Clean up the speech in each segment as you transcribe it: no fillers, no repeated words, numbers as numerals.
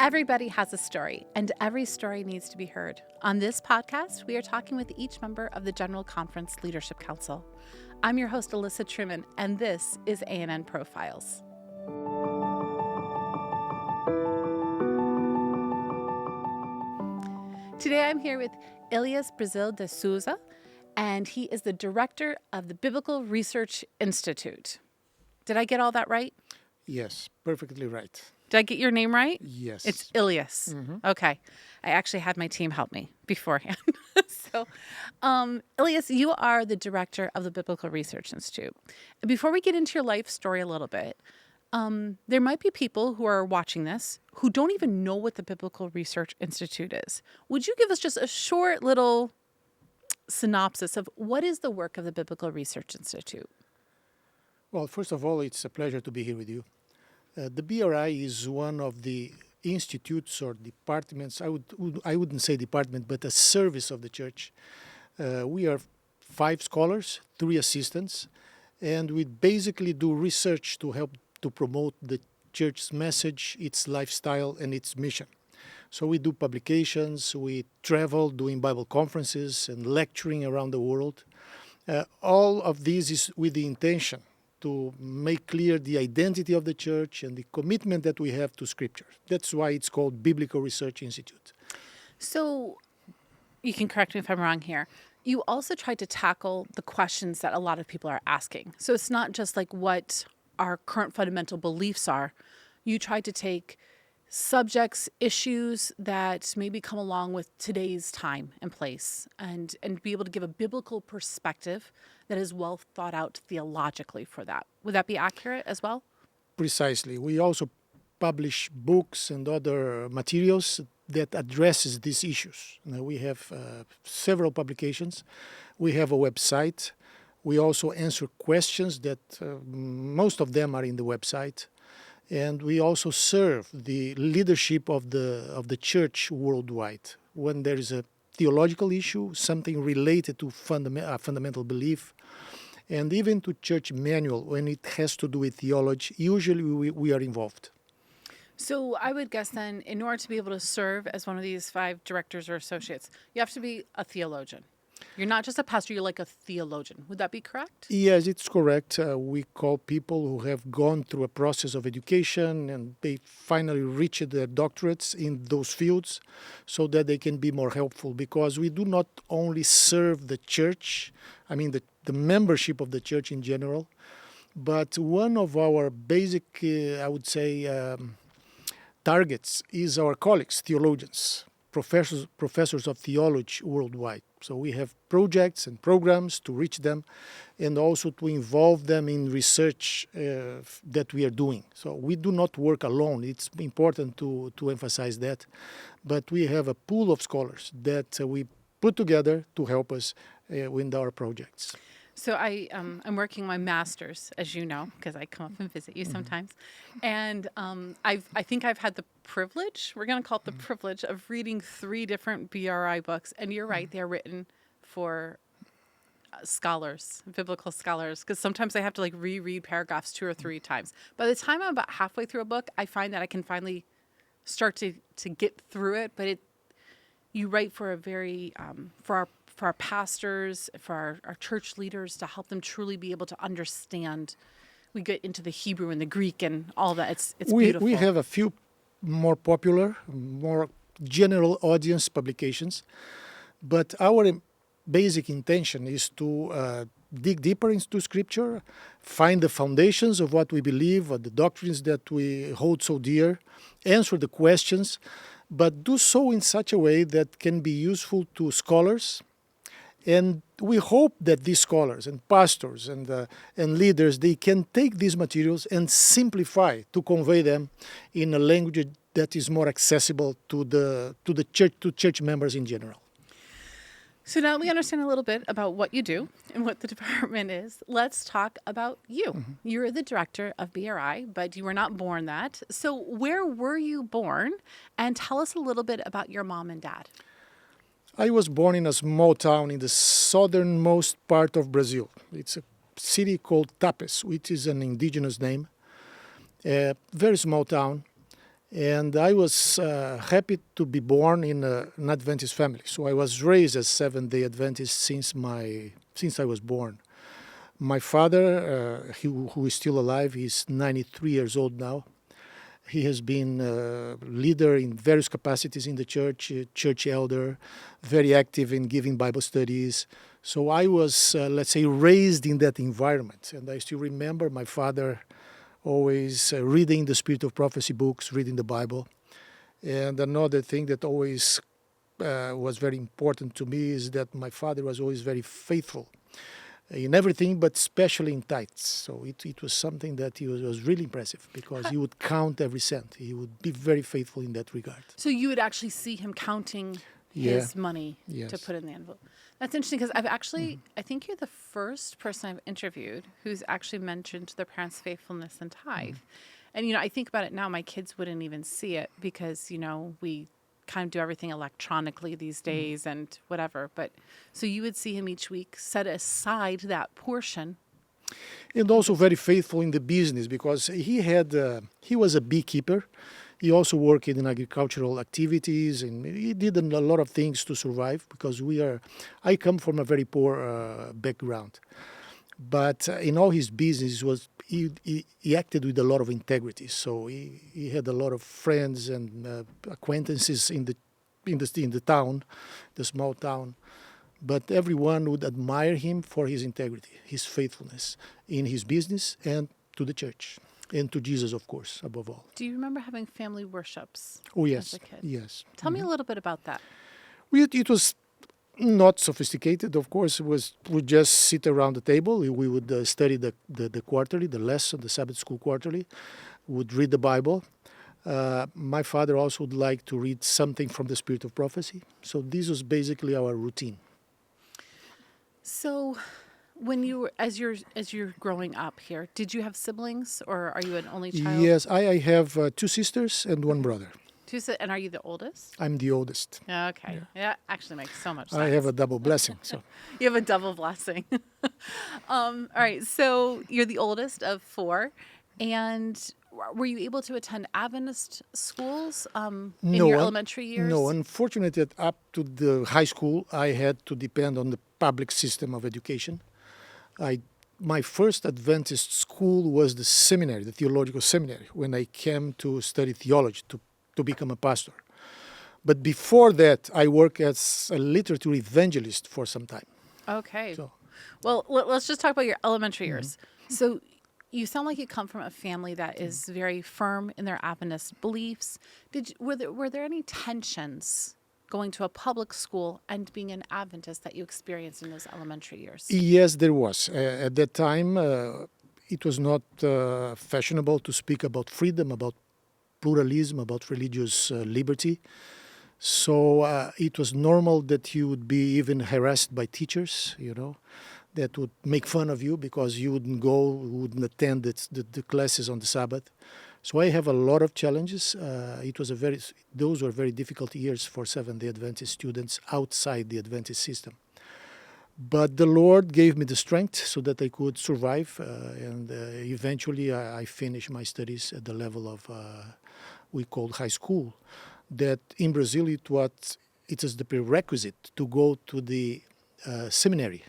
Everybody has a story, and every story needs to be heard. On this podcast, we are talking with each member of the General Conference Leadership Council. I'm your host, Alyssa Truman, and this is A&N Profiles. Today I'm here with Elias Brasil de Souza, and he is the director of the Biblical Research Institute. Did I get all that right? Yes, perfectly right. Did I get your name right? Yes. It's Elias. Okay. I actually had my team help me beforehand. Elias, you are the director of the Biblical Research Institute. Before we get into your life story a little bit, there might be people who are watching this who don't even know what the Biblical Research Institute is. Would you give us just a short little synopsis of what is the work of the Biblical Research Institute? Well, first of all, it's a pleasure to be here with you. The BRI is one of the institutes or departments, I wouldn't say department, but a service of the church. We are 5 scholars, 3 assistants, and we basically do research to help to promote the church's message, its lifestyle, and its mission. So we do publications, we travel doing Bible conferences and lecturing around the world. All of this is with the intention to make clear the identity of the church and the commitment that we have to Scripture. That's why it's called Biblical Research Institute. So, you can correct me if I'm wrong here. You also tried to tackle the questions that a lot of people are asking. So it's not just like what our current fundamental beliefs are. You tried to take subjects, issues that maybe come along with today's time and place and be able to give a biblical perspective that is well thought out theologically for that. Would that be accurate as well? Precisely. We also publish books and other materials that addresses these issues. Now, we have several publications. We have a website. We also answer questions that most of them are in the website. And we also serve the leadership of the church worldwide. When there is a theological issue, something related to fundamental belief, and even to church manual, when it has to do with theology, usually we are involved. So I would guess then, in order to be able to serve as one of these 5 directors or associates, you have to be a theologian. You're not just a pastor, you're like a theologian. Would that be correct? Yes, it's correct. We call people who have gone through a process of education and they finally reached their doctorates in those fields so that they can be more helpful, because we do not only serve the church, the membership of the church in general, but one of our basic, targets is our colleagues, theologians, professors of theology worldwide. So we have projects and programs to reach them and also to involve them in research that we are doing. So we do not work alone. It's important to emphasize that. But we have a pool of scholars that we put together to help us with our projects. So I'm working my master's, as you know, because I come up and visit you sometimes. And I think I've had the privilege, we're going to call it the privilege, of reading 3 different BRI books. And you're right, they're written for scholars, biblical scholars, because sometimes I have to reread paragraphs 2 or 3 times. By the time I'm about halfway through a book, I find that I can finally start to get through it. But you write for a very, for our pastors, for our church leaders, to help them truly be able to understand. We get into the Hebrew and the Greek and all that. It's beautiful. We have a few more popular, more general audience publications, but our basic intention is to dig deeper into Scripture, find the foundations of what we believe, or the doctrines that we hold so dear, answer the questions, but do so in such a way that can be useful to scholars. And we hope that these scholars and pastors and leaders, they can take these materials and simplify to convey them in a language that is more accessible to the church, to church members in general. So now we understand a little bit about what you do and what the department is. Let's talk about you. You're the director of BRI, but you were not born that. So where were you born? And tell us a little bit about your mom and dad. I was born in a small town in the southernmost part of Brazil. It's a city called Tapes, which is an indigenous name. A very small town. And I was happy to be born in an Adventist family. So I was raised as Seventh-day Adventist since I was born. My father, who is still alive, he's 93 years old now. He has been a leader in various capacities in the church, church elder, very active in giving Bible studies. So I was, let's say, raised in that environment. And I still remember my father always reading the Spirit of Prophecy books, reading the Bible. And another thing that always was very important to me is that my father was always very faithful in everything, but especially in tithes. So it was something that was really impressive because he would count every cent. He would be very faithful in that regard. So you would actually see him counting his money to put in the envelope. That's interesting because I think you're the first person I've interviewed who's actually mentioned their parents' faithfulness and tithe. And, I think about it now, my kids wouldn't even see it because, we kind of do everything electronically these days and whatever. But so you would see him each week set aside that portion. And also very faithful in the business because he was a beekeeper. He also worked in agricultural activities and he did a lot of things to survive because I come from a very poor background. But in all his business, he acted with a lot of integrity. So he had a lot of friends and acquaintances in the town, the small town. But everyone would admire him for his integrity, his faithfulness in his business and to the church. And to Jesus, of course, above all. Do you remember having family worships yes, as a kid? Yes. Tell me a little bit about that. It was not sophisticated, of course. We just sit around the table. We would study the quarterly, the lesson, the Sabbath school quarterly. Would read the Bible. My father also would like to read something from the Spirit of Prophecy. So this was basically our routine. So when you were, as you're growing up here, did you have siblings or are you an only child? Yes, I have 2 sisters and 1 brother. And are you the oldest? I'm the oldest. Okay. Yeah, actually makes so much sense. I have a double blessing. So you have a double blessing. All right. So you're the oldest of 4. And were you able to attend Adventist schools in your elementary years? No, unfortunately, up to the high school, I had to depend on the public system of education. My first Adventist school was the seminary, the theological seminary, when I came to study theology, to become a pastor. But before that, I worked as a literature evangelist for some time. Okay. Well, let's just talk about your elementary years. So you sound like you come from a family that is very firm in their Adventist beliefs. Were there any tensions going to a public school and being an Adventist that you experienced in those elementary years? Yes, there was. At that time, it was not fashionable to speak about freedom, about pluralism, about religious liberty. So it was normal that you would be even harassed by teachers, that would make fun of you because you wouldn't wouldn't attend the classes on the Sabbath. So I have a lot of challenges. Those were very difficult years for Seventh-day Adventist students outside the Adventist system. But the Lord gave me the strength so that I could survive, and eventually I finished my studies at the level of we called high school. That in Brazil it is the prerequisite to go to the seminary,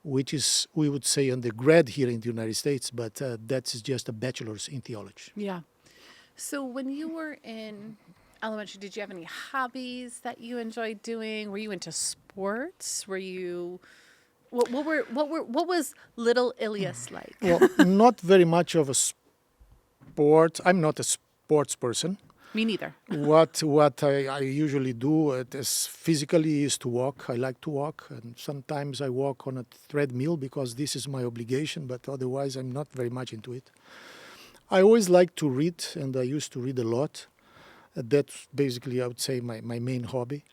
which is, we would say, undergrad here in the United States, but that's just a bachelor's in theology. Yeah. So when you were in elementary, did you have any hobbies that you enjoyed doing? Were you into sports? Were you what was little Elias like? Well, not very much of a sport. I'm not a sports person. Me neither. What I usually do is physically is to walk. I like to walk, and sometimes I walk on a treadmill because this is my obligation, but otherwise I'm not very much into it. I always like to read, and I used to read a lot. That's basically, I would say, my main hobby.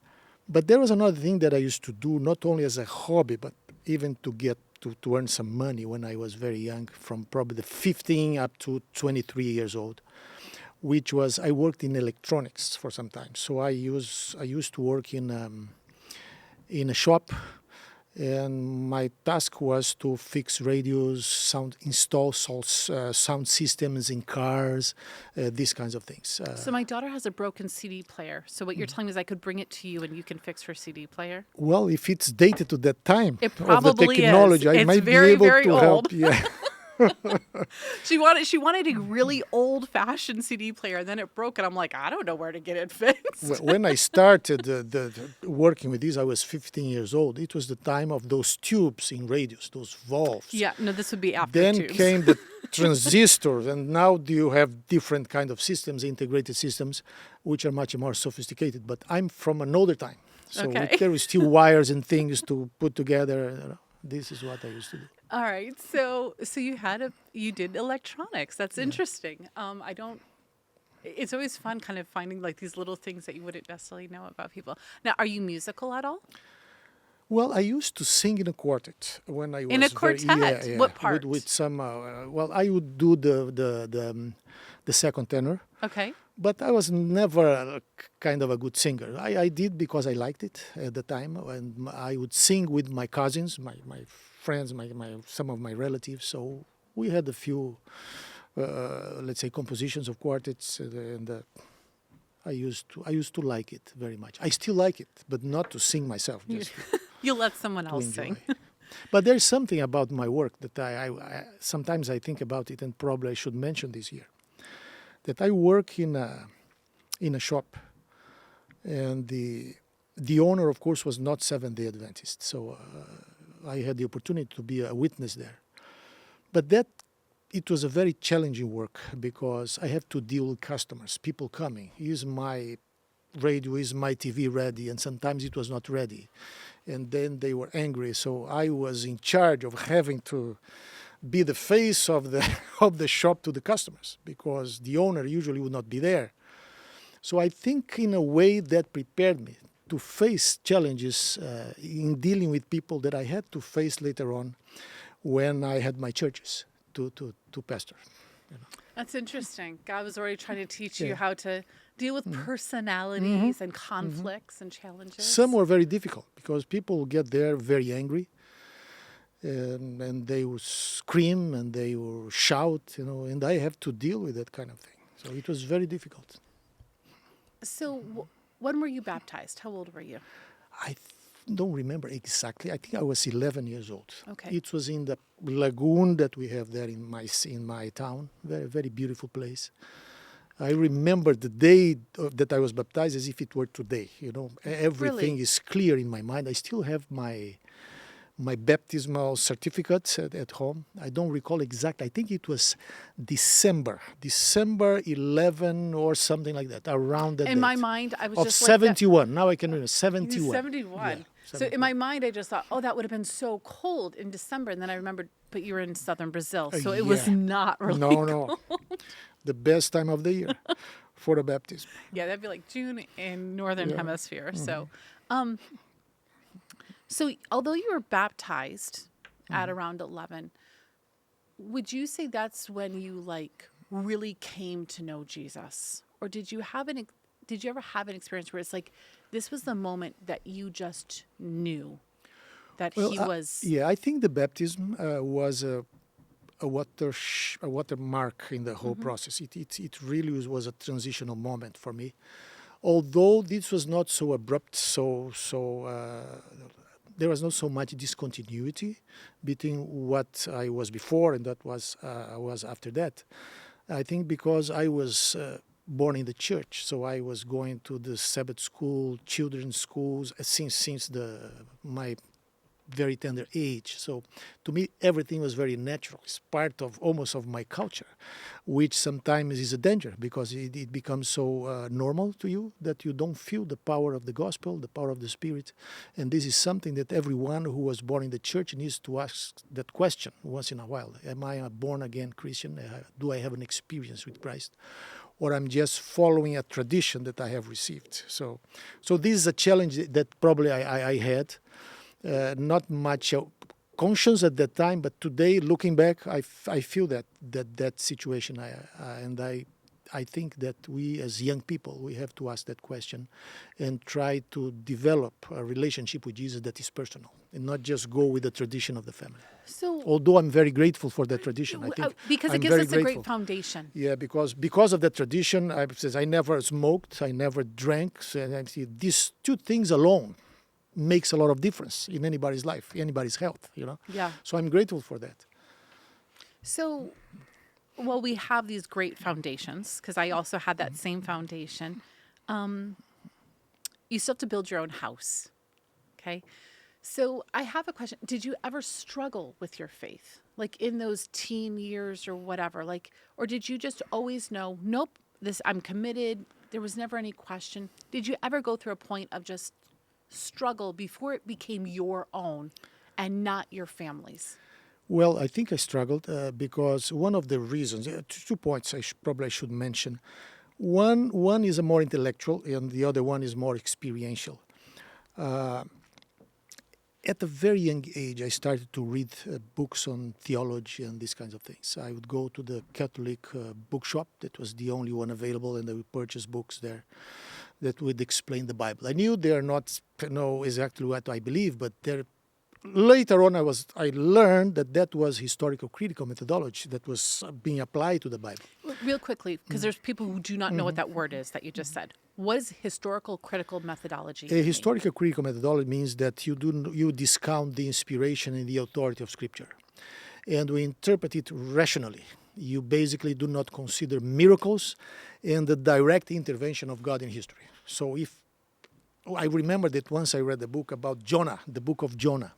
But there was another thing that I used to do, not only as a hobby, but even to get to earn some money when I was very young, from probably 15 up to 23 years old, which was I worked in electronics for some time. So I used to work in a shop And my task was to fix radios, install sound systems in cars, these kinds of things. So my daughter has a broken CD player. So what you're telling me is I could bring it to you and you can fix her CD player? Well, if it's dated to that time It of the probably technology, is. I It's might very, be able very to old. help. Yeah. She wanted a really old-fashioned CD player, and then it broke, and I'm like, I don't know where to get it fixed. When I started working with these, I was 15 years old. It was the time of those tubes in radios, those valves. Yeah, no, this would be after Then tubes. came the transistors, and now you have different kind of systems, integrated systems, which are much more sophisticated. But I'm from an older time, so Okay. there is still wires and things to put together. This is what I used to do. All right, so you did electronics. That's interesting. It's always fun kind of finding like these little things that you wouldn't necessarily know about people. Now, are you musical at all? Well, I used to sing in a quartet when I was In a quartet? What part? With some. Well, I would do the second tenor, Okay. but I was never kind of a good singer. I did because I liked it at the time, and I would sing with my cousins, my friends, some of my relatives. So we had a few, let's say, compositions of quartets, and I used to like it very much. I still like it, but not to sing myself. Just You'll let someone to else enjoy. sing. But there's something about my work that I sometimes I think about it, and probably I should mention this here. That I work in a shop, and the owner, of course, was not Seventh-day Adventist, so I had the opportunity to be a witness there. But it was a very challenging work because I have to deal with customers, people coming. Is my radio, is my TV ready? And sometimes it was not ready. And then they were angry. So I was in charge of having to be the face of the shop to the customers because the owner usually would not be there. So I think in a way that prepared me to face challenges in dealing with people that I had to face later on when I had my churches to pastor. You know. That's interesting. God was already trying to teach you Yeah. how to deal with personalities and conflicts and challenges. Some were very difficult because people get there very angry, and they will scream and they will shout, and I have to deal with that kind of thing. So it was very difficult. So when were you baptized? How old were you? I don't remember exactly. I think I was 11 years old. Okay. It was in the lagoon that we have there in my town. Very, very beautiful place. I remember the day that I was baptized as if it were today. Everything Really? is clear in my mind. I still have my baptismal certificate at home. I don't recall exactly. I think it was December 11 or something like that, around that In my date. mind, I was Of just like that. 71. Now I can remember, 71. 71. Yeah, So in my mind, I just thought, oh, that would have been so cold in December. And then I remembered, but you were in southern Brazil. So it was yeah. not really No. The best time of the year for a baptism. Yeah, that'd be like June in northern Yeah. hemisphere. So although you were baptized at around 11, would you say that's when you really came to know Jesus? Or did you ever have an experience where it's like this was the moment that you just knew that he was Yeah, I think the baptism was a watermark in the whole process. It really was a transitional moment for me. Although this was not so abrupt, there was not so much discontinuity between what I was before and that was after that. I think because I was born in the church, so I was going to the Sabbath school, children's schools since my very tender age. So to me, everything was very natural. It's part of almost of my culture, which sometimes is a danger because it becomes so normal to you that you don't feel the power of the gospel, the power of the Spirit. And this is something that everyone who was born in the church needs to ask that question once in a while. Am I a born-again Christian? Do I have an experience with Christ? Or I'm just following a tradition that I have received. So this is a challenge that probably I had. Not much conscience at that time, but today, looking back, I feel that situation, and I I think that we as young people, we have to ask that question and try to develop a relationship with Jesus that is personal and not just go with the tradition of the family. So, Although I'm very grateful for that tradition. I think because it I'm gives very us a great grateful. foundation. Yeah, because of that tradition, I never smoked, I never drank, and I see these two things alone makes a lot of difference in anybody's life, anybody's health, Yeah. So I'm grateful for that. So, well, we have these great foundations because I also had that same foundation. You still have to build your own house. Okay. So I have a question. Did you ever struggle with your faith? Like in those teen years or whatever? Like, or did you just always know, nope, I'm committed. There was never any question. Did you ever go through a point of just struggle before it became your own and not your family's? Well, I think I struggled because one of the reasons, 2 points probably I should mention. One is a more intellectual and the other one is more experiential. At a very young age, I started to read books on theology and these kinds of things. I would go to the Catholic bookshop. That was the only one available, and I would purchase books there that would explain the Bible. I knew they are not exactly what I believe, but later on I learned that was historical critical methodology that was being applied to the Bible. Real quickly, because there's people who do not know what that word is that you just said. What is historical critical methodology? A historical critical methodology means that you discount the inspiration and the authority of Scripture, and we interpret it rationally. You basically do not consider miracles and the direct intervention of God in history. So I remember that once I read a book about Jonah, the book of Jonah,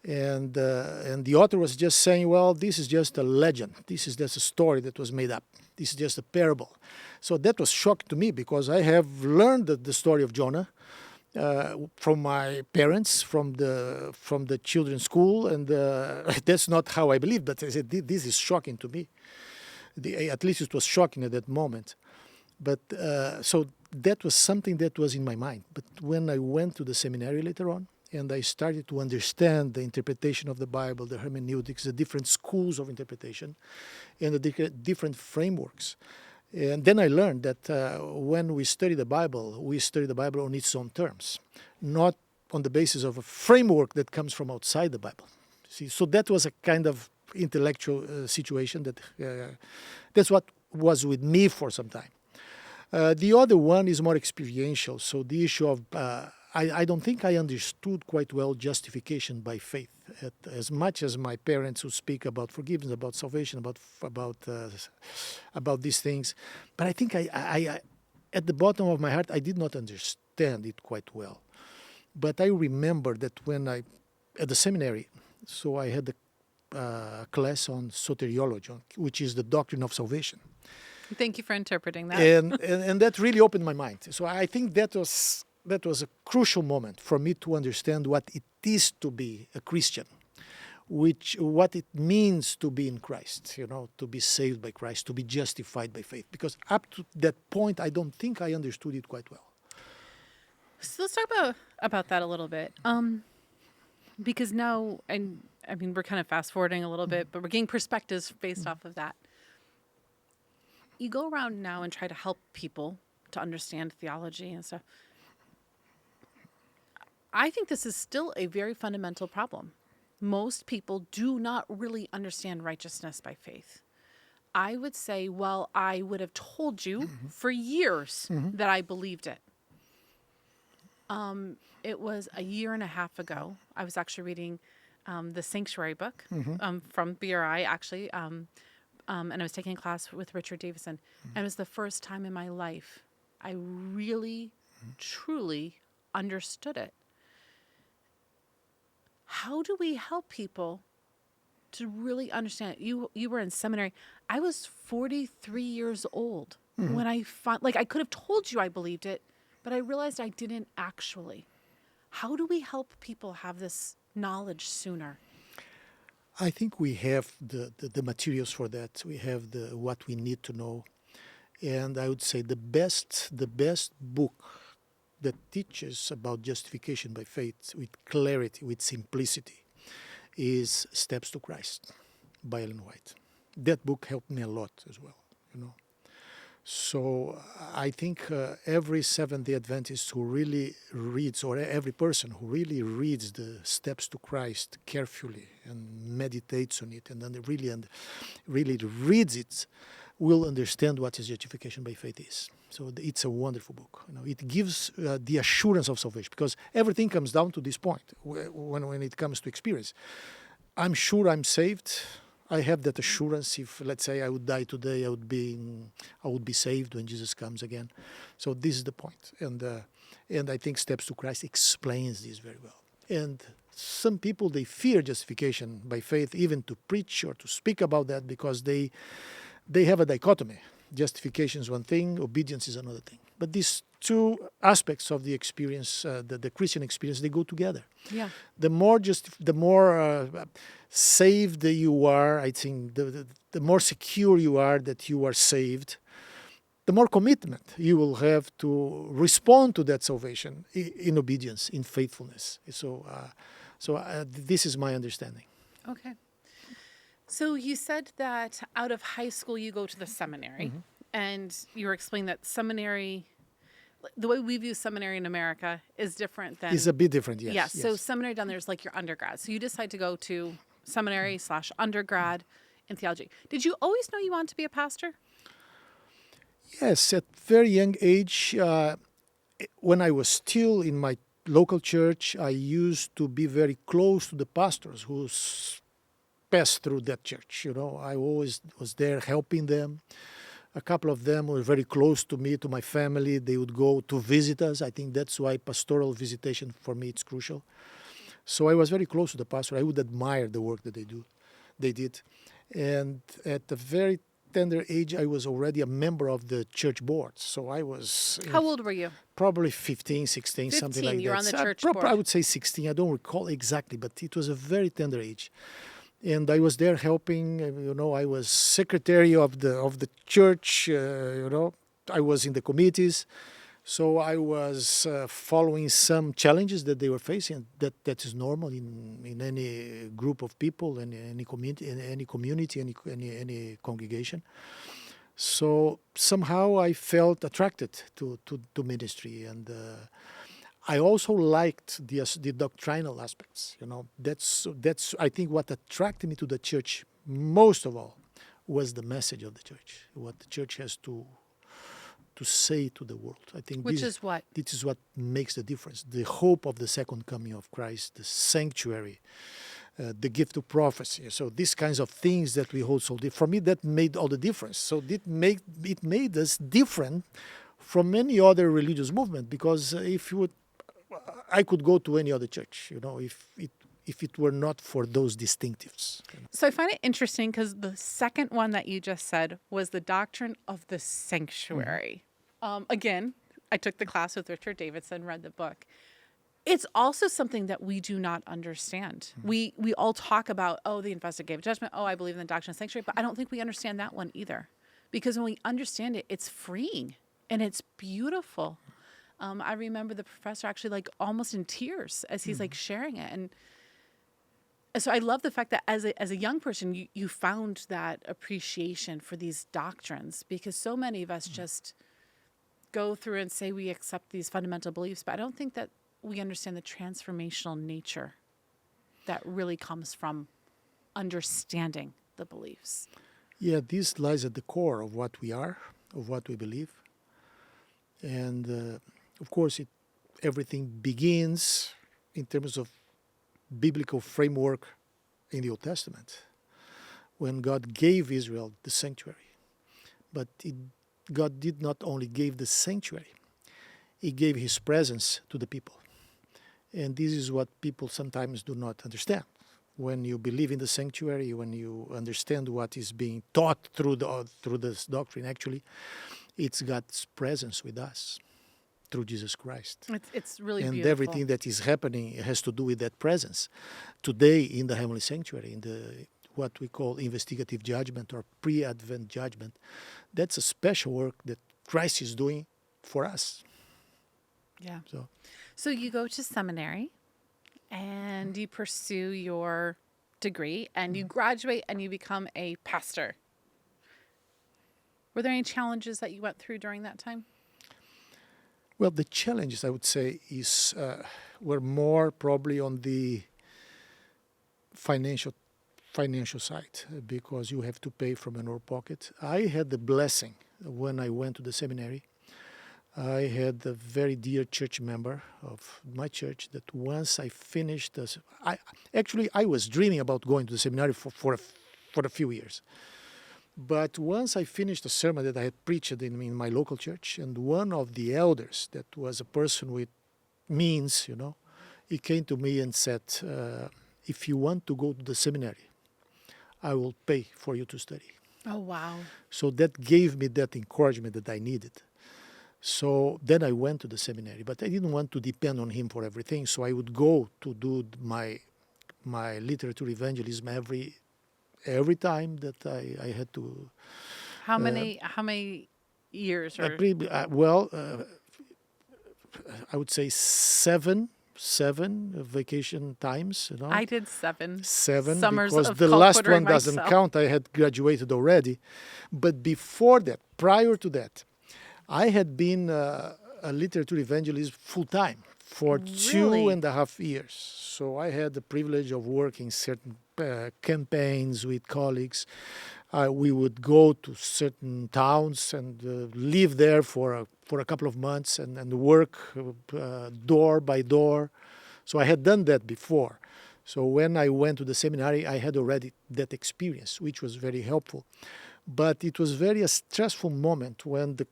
and the author was just saying, well, this is just a legend. This is just a story that was made up. This is just a parable. So that was shocking to me because I have learned the story of Jonah from my parents, from the children's school, and that's not how I believe. But I said, this is shocking to me. At least it was shocking at that moment. But so that was something that was in my mind. But when I went to the seminary later on, and I started to understand the interpretation of the Bible, the hermeneutics, the different schools of interpretation, and the different frameworks. And then I learned that when we study the Bible on its own terms, not on the basis of a framework that comes from outside the Bible. See, so that was a kind of intellectual situation that's what was with me for some time. The other one is more experiential. So the issue of I don't think I understood quite well justification by faith as much as my parents who speak about forgiveness, about salvation, about these things. But I think I at the bottom of my heart, I did not understand it quite well. But I remember that when at the seminary, so I had a class on soteriology, which is the doctrine of salvation. Thank you for interpreting that. And that really opened my mind. So I think that was a crucial moment for me to understand what it is to be a Christian, what it means to be in Christ, to be saved by Christ, to be justified by faith. Because up to that point, I don't think I understood it quite well. So let's talk about that a little bit. Because now, and I mean, we're kind of fast forwarding a little bit, but we're getting perspectives based off of that. You go around now and try to help people to understand theology and stuff. I think this is still a very fundamental problem. Most people do not really understand righteousness by faith. I would say, well, I would have told you for years that I believed it. It was a year and a half ago. I was actually reading the Sanctuary book from BRI, actually, and I was taking a class with Richard Davison. And it was the first time in my life I really, truly understood it. How do we help people to really understand it? You were in seminary. I was 43 years old when I I could have told you I believed it, but I realized I didn't actually. How do we help people have this knowledge sooner? I think we have the materials for that. We have what we need to know. And I would say the best book that teaches about justification by faith with clarity, with simplicity, is Steps to Christ by Ellen White. That book helped me a lot as well, So I think every Seventh-day Adventist who really reads, or every person who really reads the steps to Christ carefully and meditates on it, and then really reads it, will understand what his justification by faith is. So it's a wonderful book. It gives the assurance of salvation, because everything comes down to this point when it comes to experience. I'm sure I'm saved. I have that assurance. If, let's say, I would die today, I would be saved when Jesus comes again. So this is the point, and I think Steps to Christ explains this very well. And some people, they fear justification by faith, even to preach or to speak about that, because they have a dichotomy. Justification is one thing, obedience is another thing. But these two aspects of the experience, the Christian experience, they go together. Yeah. The more saved you are, I think, the more secure you are that you are saved, the more commitment you will have to respond to that salvation in obedience, in faithfulness. So this is my understanding. Okay. So you said that out of high school you go to the seminary, and you were explaining that seminary, the way we view seminary in America is different than... It's a bit different, yes. Yes. So seminary down there is like your undergrad. So you decide to go to seminary / undergrad in theology. Did you always know you wanted to be a pastor? Yes, at very young age, when I was still in my local church, I used to be very close to the pastors who passed through that church. I always was there helping them. A couple of them were very close to me, to my family. They would go to visit us. I think that's why pastoral visitation for me it's crucial. So I was very close to the pastor. I would admire the work that they did. And at a very tender age, I was already a member of the church board. So I was... How old were you? Probably 15, 16, something like that. You were on the church board. I would say 16. I don't recall exactly, but it was a very tender age. And I was there helping. I was secretary of the church. I was in the committees. So I was following some challenges that they were facing. That is normal in any group of people, in any community, any congregation. So somehow I felt attracted to ministry, and I also liked the doctrinal aspects. That's I think what attracted me to the church most of all was the message of the church, what the church has to say to the world. I think Which is what? This is what makes the difference. The hope of the second coming of Christ, the sanctuary, the gift of prophecy. So these kinds of things that we hold so dear. For me, that made all the difference. So it made us different from any other religious movement, because I could go to any other church, if it were not for those distinctives. So I find it interesting because the second one that you just said was the doctrine of the sanctuary. Again, I took the class with Richard Davidson, read the book. It's also something that we do not understand. We all talk about, the investigative judgment. I believe in the doctrine of sanctuary, but I don't think we understand that one either. Because when we understand it, it's freeing and it's beautiful. I remember the professor actually almost in tears as he's sharing it. And so I love the fact that as a young person, you found that appreciation for these doctrines, because so many of us just go through and say we accept these fundamental beliefs, but I don't think that we understand the transformational nature that really comes from understanding the beliefs. Yeah, this lies at the core of what we are, of what we believe. And of course, everything begins in terms of biblical framework in the Old Testament, when God gave Israel the sanctuary. But God did not only give the sanctuary, He gave His presence to the people. And this is what people sometimes do not understand. When you believe in the sanctuary, when you understand what is being taught through this doctrine, actually, it's God's presence with us through Jesus Christ. It's really and beautiful. Everything that is happening has to do with that presence. Today in the heavenly sanctuary, in the what we call investigative judgment or pre-advent judgment, that's a special work that Christ is doing for us. Yeah. So you go to seminary and you pursue your degree and you graduate and you become a pastor. Were there any challenges that you went through during that time? Well, the challenges, I would say, were more probably on the financial side because you have to pay from your own pocket. I had the blessing when I went to the seminary. I had a very dear church member of my church that once I finished this, I was dreaming about going to the seminary for a few years. But once I finished a sermon that I had preached in my local church, and one of the elders, that was a person with means, he came to me and said, if you want to go to the seminary, I will pay for you to study. Oh, wow. So that gave me that encouragement that I needed. So then I went to the seminary, but I didn't want to depend on him for everything. So I would go to do my literature evangelism every time that I had to. How many years? Or? I would say seven vacation times. I did seven. Summers because of the last one doesn't count. I had graduated already. But before that, prior to that, I had been a literature evangelist full-time for Really? 2.5 years. So I had the privilege of working certain campaigns with colleagues. We would go to certain towns and live there for a couple of months and work door by door. So I had done that before. So when I went to the seminary, I had already that experience, which was very helpful. But it was very a stressful moment when the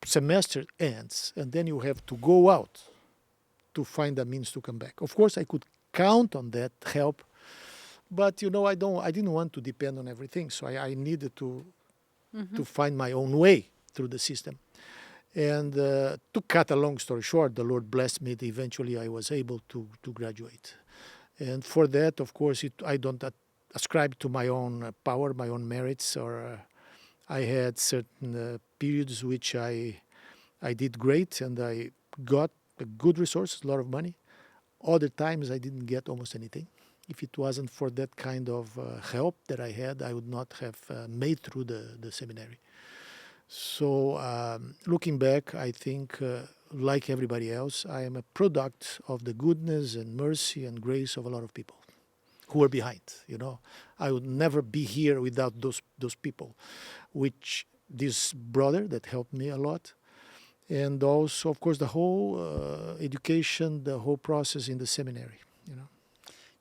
semester ends and then you have to go out to find a means to come back. Of course, I could count on that help, but I didn't want to depend on everything, so I needed to find my own way through the system. And to cut a long story short, the Lord blessed me that eventually I was able to graduate. And for that, of course, I don't ascribe to my own power, my own merits, or I had certain periods which I did great and I got a good resource, a lot of money. Other times I didn't get almost anything. If it wasn't for that kind of help that I had, I would not have made through the seminary. So looking back, I think, like everybody else, I am a product of the goodness and mercy and grace of a lot of people who were behind. I would never be here without those people, which this brother that helped me a lot, and also, of course, the whole education, the whole process in the seminary.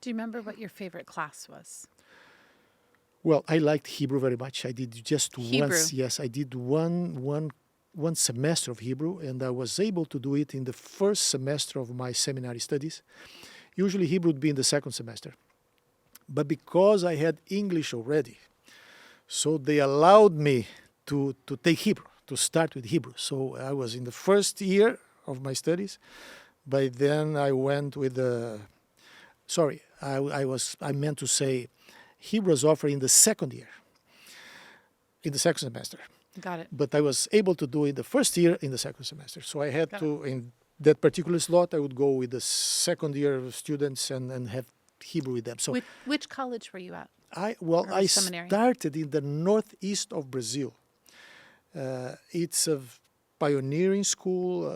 Do you remember what your favorite class was? Well, I liked Hebrew very much. I did just Hebrew. once. Yes, I did one semester of Hebrew, and I was able to do it in the first semester of my seminary studies. Usually Hebrew would be in the second semester. But because I had English already, so they allowed me to take Hebrew, to start with Hebrew. So I was in the first year of my studies. By then I went with I meant to say Hebrew was offered in the second year, in the second semester. Got it. But I was able to do it the first year in the second semester. So I had in that particular slot, I would go with the second year students and have Hebrew with them. So which college were you at? I seminary? started in the northeast of Brazil. It's a pioneering school.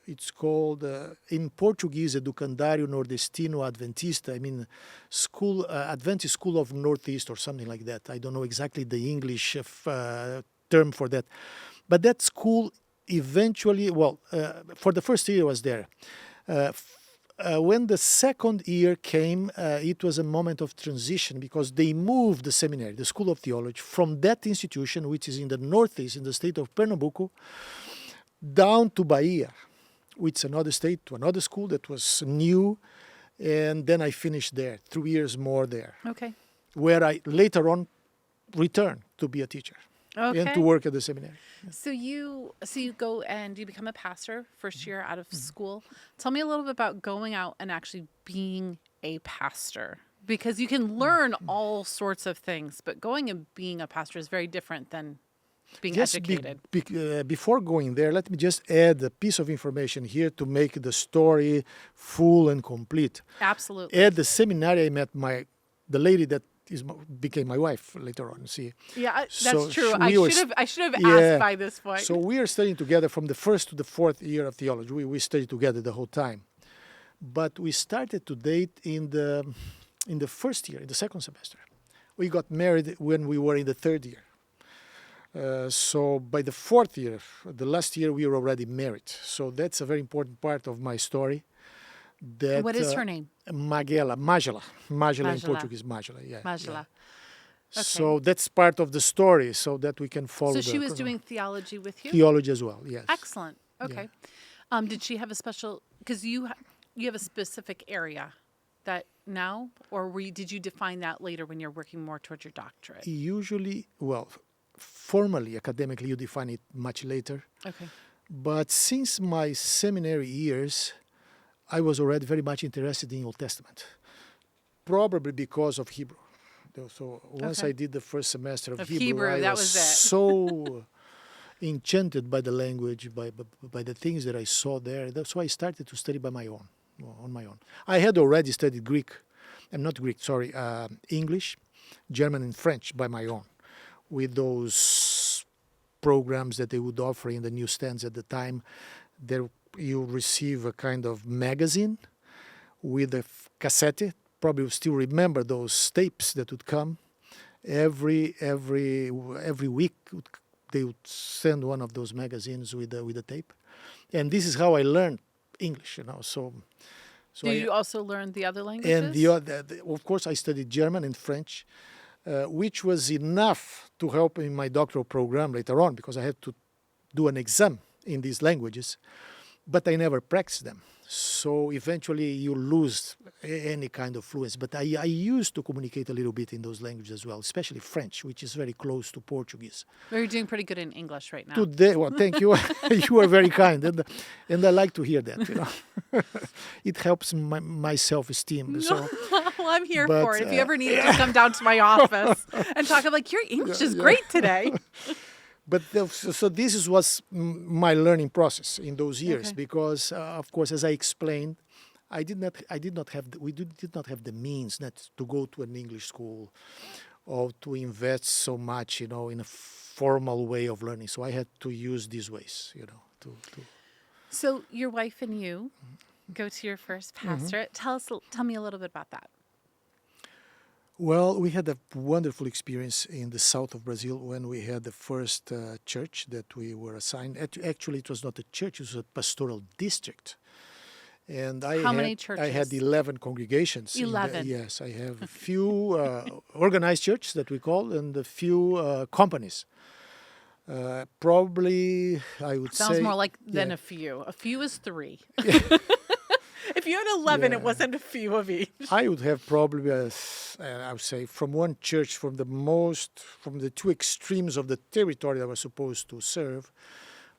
It's called, in Portuguese, Educandário Nordestino Adventista. School Adventist School of Northeast or something like that. I don't know exactly the English term for that. But that school eventually, for the first year I was there. When the second year came, it was a moment of transition because they moved the seminary, the School of Theology, from that institution, which is in the northeast, in the state of Pernambuco, down to Bahia, which is another state, to another school that was new. And then I finished there, 3 years more there. Okay. Where I later on returned to be a teacher and to work at the seminary. So you go and you become a pastor first year out of school. Tell me a little bit about going out and actually being a pastor, because you can learn all sorts of things, but going and being a pastor is very different than being educated. Before going there, let me just add a piece of information here to make the story full and complete. Absolutely. At the seminary, I met the lady that became my wife later on. See, Yeah, that's so true. I should have yeah. asked by this point. So we are studying together from the first to the fourth year of theology. We studied together the whole time, but we started to date in the first year, in the second semester. We got married when we were in the third year. So by the fourth year, the last year, we were already married. So that's a very important part of my story. That, What is her name? Magela in Magela. Portuguese, Magela, yeah. Magela. Yeah. Okay. So that's part of the story, so that we can follow. So she was doing theology with you? Theology as well, yes. Excellent. Okay. Did she have a special? Because you have a specific area that now, or did you define that later when you're working more towards your doctorate? Usually, well, formally, academically, you define it much later. Okay. But since my seminary years, I was already very much interested in Old Testament, probably because of Hebrew. So once I did the first semester of Hebrew, I that was was it. so enchanted by the language, by the things that I saw there. So I started to study on my own. I had already studied English, German, and French by my own, with those programs that they would offer in the newsstands at the time. There you receive a kind of magazine with a cassette. Probably you still remember those tapes that would come every week. They would send one of those magazines with a tape, and this is how I learned English. So Did you also learn the other languages? And of course, I studied German and French, which was enough to help in my doctoral program later on, because I had to do an exam in these languages, but I never practiced them. So eventually you lose any kind of fluency. But I used to communicate a little bit in those languages as well, especially French, which is very close to Portuguese. Well, you're doing pretty good in English right now. Today, well, thank you. You are very kind, and I like to hear that. It helps my self-esteem. So, Well, I'm here for it. If you ever need to come down to my office and talk, I'm like, your English is great today. But so this was my learning process in those years, Okay. because of course, as I explained, we did not have the means to go to an English school or to invest so much, in a formal way of learning. So I had to use these ways, to. So your wife and you go to your first pastorate. Tell me a little bit about that. Well, we had a wonderful experience in the south of Brazil when we had the first church that we were assigned. Actually, it was not a church; it was a pastoral district. And How many churches? I had 11 congregations. 11. Yes, I have a few organized churches that we call, and a few companies. Probably, I would say... Sounds more like than yeah. a few. A few is 3. If you had 11, it wasn't a few of each. I would have probably, I would say, from one church, from the two extremes of the territory I was supposed to serve,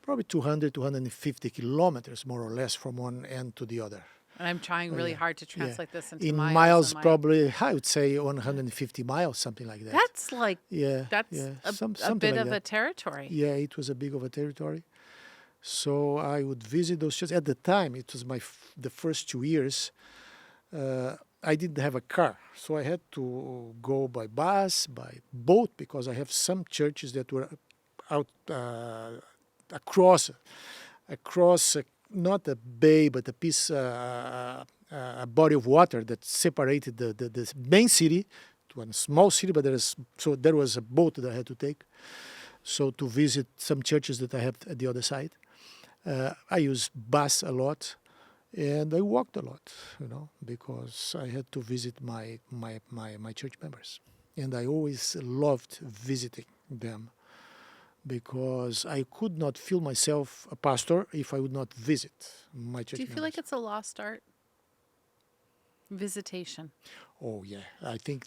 probably 200, 250 kilometers, more or less, from one end to the other. And I'm trying really hard to translate this into in miles. miles, probably, I would say 150 miles, something like that. That's like, a bit of a territory. Yeah, it was a big of a territory. So I would visit those churches. At the time, it was the first 2 years, I didn't have a car. So I had to go by bus, by boat, because I have some churches that were out across not a bay, but a piece, a body of water that separated the main city to a small city, but there was a boat that I had to take. So to visit some churches that I have at the other side. I used bus a lot, and I walked a lot, because I had to visit my church members. And I always loved visiting them, because I could not feel myself a pastor if I would not visit my church members. Do you feel like it's a lost art? Visitation. Oh, yeah. I think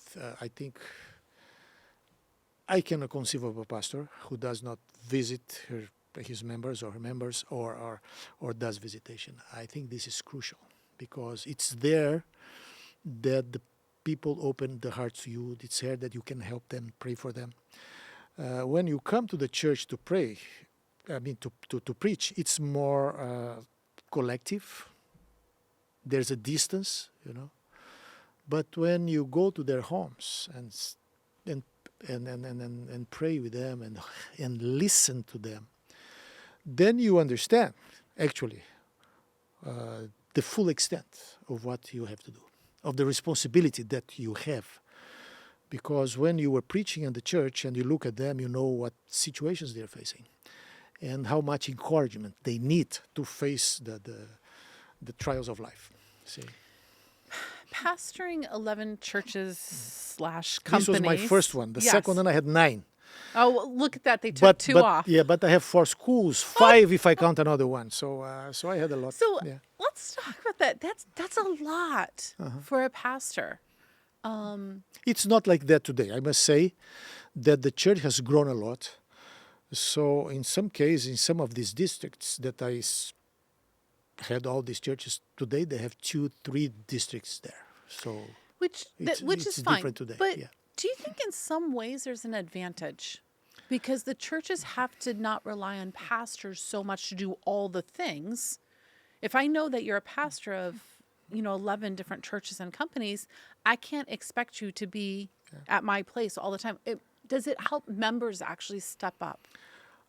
I cannot conceive of a pastor who does not visit his members or her members or does visitation. I think this is crucial, because it's there that the people open their hearts to you. It's there that you can help them, pray for them. When you come to the church to pray, to preach, it's more collective. There's a distance, But when you go to their homes and and pray with them and listen to them, then you understand actually the full extent of what you have to do, of the responsibility that you have. Because when you were preaching in the church and you look at them, you know what situations they're facing and how much encouragement they need to face the trials of life. See? Pastoring 11 churches slash companies. This was my first one. The Yes. second one I had 9. Oh, well, look at that. They took two off. Yeah, but I have 4 schools, 5 if I count another one. So so I had a lot. So Yeah. let's talk about that. That's a lot for a pastor. It's not like that today. I must say that the church has grown a lot. So in some cases, in some of these districts that had all these churches, today they have 2, 3 districts there. So Which it's is fine. different today. But Yeah. do you think in some ways there's an advantage? Because the churches have to not rely on pastors so much to do all the things. If I know that you're a pastor of, 11 different churches and companies, I can't expect you to be at my place all the time. Does it help members actually step up?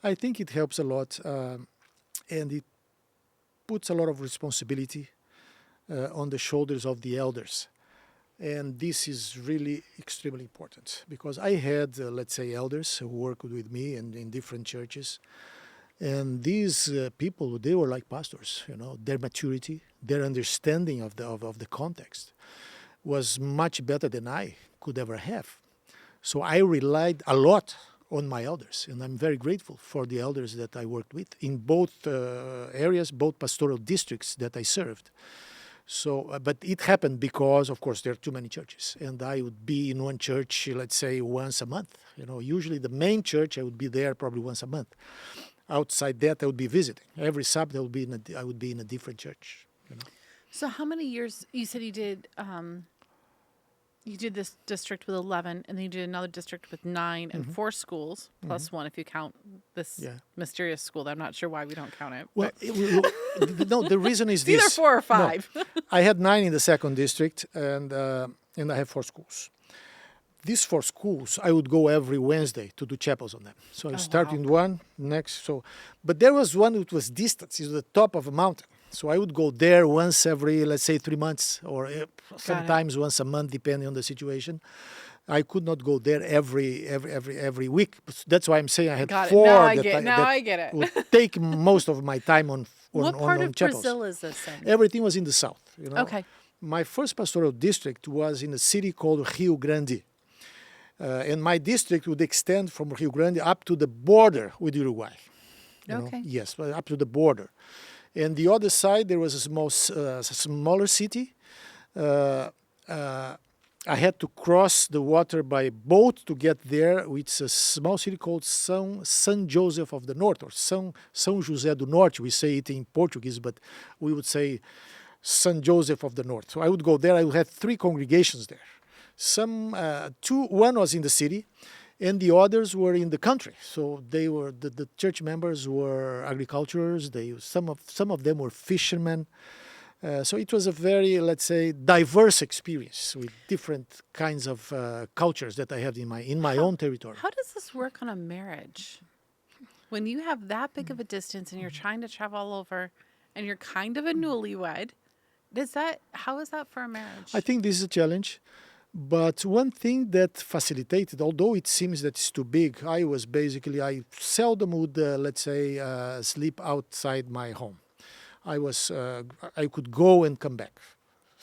I think it helps a lot, and it puts a lot of responsibility on the shoulders of the elders. And this is really extremely important because I had, let's say, elders who worked with me and in different churches. And these people, they were like pastors, their maturity, their understanding of the context was much better than I could ever have. So I relied a lot on my elders, and I'm very grateful for the elders that I worked with in both areas, both pastoral districts that I served. So, but it happened because, of course, there are too many churches, and I would be in one church, let's say, once a month. Usually the main church, I would be there probably once a month. Outside that, I would be visiting. Every Sabbath, I would be in a different church. So how many years, you said you did this district with 11, and then you did another district with 9 and 4 schools, plus 1 if you count this mysterious school that I'm not sure why we don't count it. Well, no, the reason is It's either this. 4 or 5. No, I had 9 in the second district, and I have 4 schools. These 4 schools, I would go every Wednesday to do chapels on them. So I start in one, next. But there was one that was distant. It's the top of a mountain. So I would go there once every, let's say, 3 months, or sometimes once a month, depending on the situation. I could not go there every week. That's why I'm saying I had Got it. 4 Now I get it. would take most of my time on What part of chapels. Brazil is this in? Everything was in the south. Okay. My first pastoral district was in a city called Rio Grande. And my district would extend from Rio Grande up to the border with Uruguay. Okay. Yes, up to the border. And the other side, there was a smaller city. I had to cross the water by boat to get there. It's a small city called São Joseph of the North, or São José do Norte. We say it in Portuguese, but we would say São Joseph of the North. So I would go there. I would have 3 congregations there. One was in the city, and the others were in the country. So they were the church members were agriculturers. Some of them were fishermen. So it was a very, let's say, diverse experience with different kinds of cultures that I had in my own territory. How does this work on a marriage? When you have that big of a distance and you're trying to travel all over and you're kind of a newlywed, how is that for a marriage? I think this is a challenge. But one thing that facilitated, although it seems that it's too big, I seldom would, let's say, sleep outside my home. I could go and come back.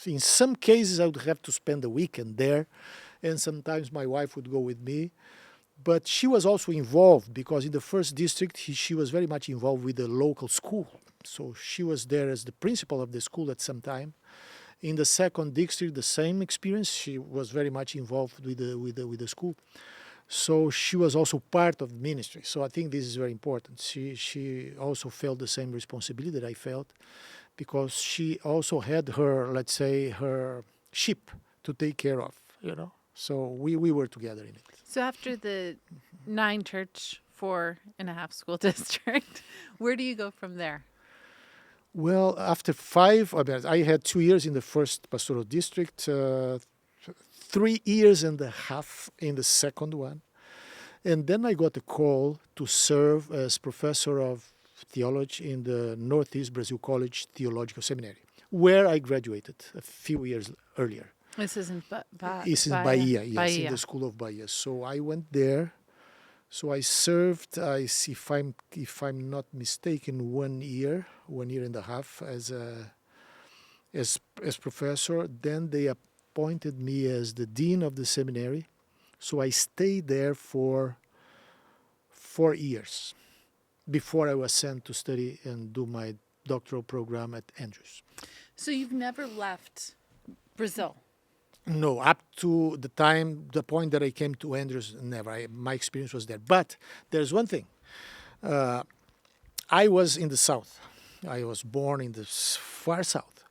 In some cases, I would have to spend a weekend there, and sometimes my wife would go with me. But she was also involved because in the first district, she was very much involved with the local school. So she was there as the principal of the school at some time. In the second district, the same experience. She was very much involved with the school. So she was also part of the ministry. So I think this is very important. She also felt the same responsibility that I felt because she also had her sheep to take care of, So we were together in it. So after the 9 church, 4.5 school district, where do you go from there? Well, after 5, I had 2 years in the first pastoral district, 3 years and a half in the second one. And then I got a call to serve as professor of theology in the Northeast Brazil College Theological Seminary, where I graduated a few years earlier. This is in It's in Bahia, yes, in Bahia. the School of Bahia. So I went there. So I served, if I'm not mistaken, 1 year, 1.5 years as professor. Then they appointed me as the dean of the seminary. So I stayed there for 4 years before I was sent to study and do my doctoral program at Andrews. So you've never left Brazil? No, up to the point that I came to Andrews, never. My experience was there. But there's one thing. I was in the South. I was born in the far South.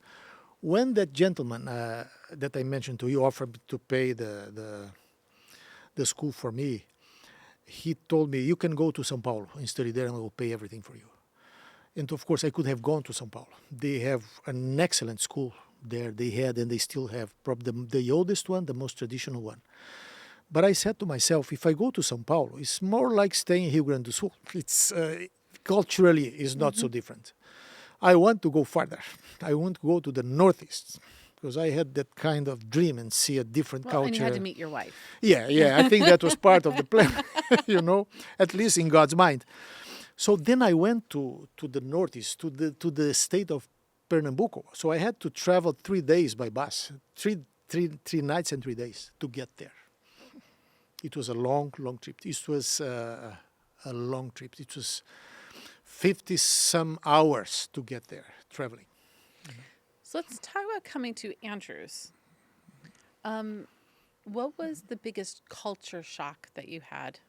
When that gentleman that I mentioned to you offered to pay the school for me, he told me, you can go to São Paulo and study there and I will pay everything for you. And of course, I could have gone to São Paulo. They have an excellent school there. They had and they still have probably the oldest one, the most traditional one. But I said to myself, if I go to São Paulo, it's more like staying in Rio Grande do Sul. It's culturally is not so different. I want to go farther. I want to go to the Northeast because I had that kind of dream and see a different culture. And you had to meet your wife. Yeah. I think that was part of the plan, at least in God's mind. So then I went to the Northeast, to the state of Pernambuco. So I had to travel 3 days by bus, three nights and 3 days to get there. It was a long trip. It was a long trip. It was 50-some hours to get there, traveling. So let's talk about coming to Andrews. What was the biggest culture shock that you had?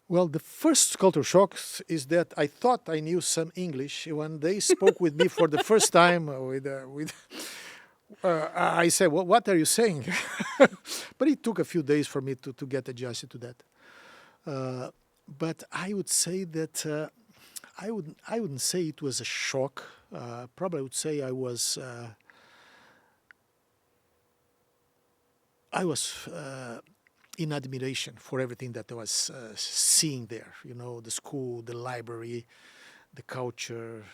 Well, the first culture shock is that I thought I knew some English. When they spoke with me for the first time, I said, well, what are you saying? But it took a few days for me to get adjusted to that. But I would say that I wouldn't say it was a shock. Probably I would say I was in admiration for everything that I was seeing there. The school, the library, the culture,